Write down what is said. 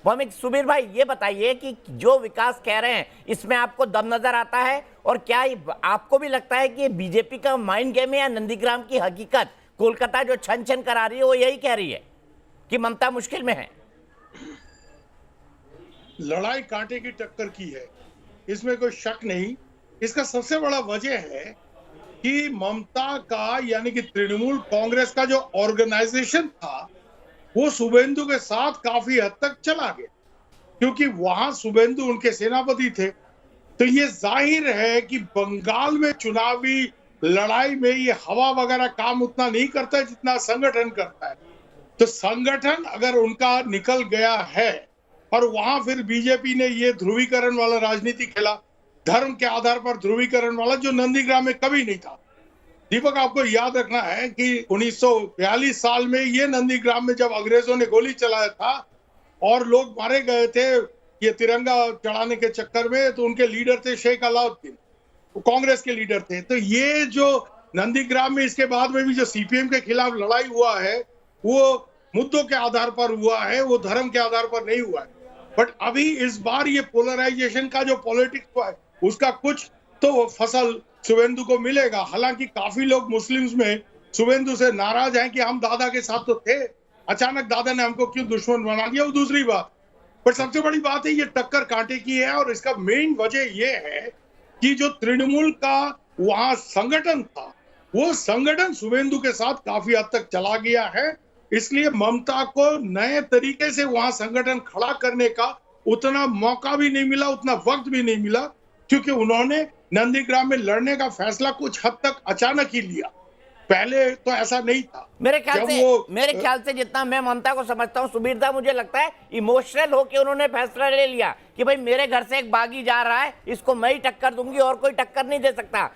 भौमिक सुबीर भाई, ये बताइए कि जो विकास कह रहे हैं इसमें आपको दम नजर आता है, और क्या आपको भी लगता है कि बीजेपी का माइंड गेम है, या नंदीग्राम की हकीकत कोलकाता जो छन छन करा रही है वो यही कह रही है कि ममता मुश्किल में है? लड़ाई कांटे की टक्कर की है, इसमें कोई शक नहीं। इसका सबसे बड़ा वजह है कि ममता का यानी कि तृणमूल कांग्रेस का जो ऑर्गेनाइजेशन था वो शुभेंदु के साथ काफी हद तक चला गया, क्योंकि वहां शुभेंदु उनके सेनापति थे। तो ये जाहिर है कि बंगाल में चुनावी लड़ाई में ये हवा वगैरह काम उतना नहीं करता है जितना संगठन करता है। तो संगठन अगर उनका निकल गया है, और वहां फिर बीजेपी ने ये ध्रुवीकरण वाला राजनीति खेला, धर्म के आधार पर ध्रुवीकरण वाला, जो नंदीग्राम में कभी नहीं था। दीपक, आपको याद रखना है कि 1942 साल में ये नंदीग्राम में जब अंग्रेजों ने गोली चलाया था और लोग मारे गए थे ये तिरंगा चढ़ाने के चक्कर में, तो उनके लीडर थे शेख अलाउद्दीन, वो कांग्रेस के लीडर थे। तो ये जो नंदीग्राम में इसके बाद में भी जो सीपीएम के खिलाफ लड़ाई हुआ है वो मुद्दों के आधार पर हुआ है, वो धर्म के आधार पर नहीं हुआ है। बट अभी इस बार ये पोलराइजेशन का जो पॉलिटिक्स है उसका कुछ तो फसल शुभेंदु को मिलेगा। हालांकि काफी लोग मुस्लिम्स में शुभेंदु से नाराज हैं कि हम दादा के साथ तो थे, अचानक दादा ने हमको क्यों दुश्मन बना दिया, वो दूसरी बात। पर सबसे बड़ी बात है ये टक्कर कांटे की है, और इसका मेन वजह ये है कि जो तृणमूल का वहां संगठन था वो संगठन शुभेंदु के साथ काफी हद तक चला गया है। इसलिए ममता को नए तरीके से वहां संगठन खड़ा करने का उतना मौका भी नहीं मिला, उतना वक्त भी नहीं मिला, क्योंकि उन्होंने नंदीग्राम में लड़ने का फैसला कुछ हद तक अचानक ही लिया। पहले तो ऐसा नहीं था। मेरे ख्याल से जितना मैं ममता को समझता हूँ सुबीर दा, मुझे लगता है इमोशनल होकर उन्होंने फैसला ले लिया कि भाई मेरे घर से एक बागी जा रहा है, इसको मैं ही टक्कर दूंगी और कोई टक्कर नहीं दे सकता।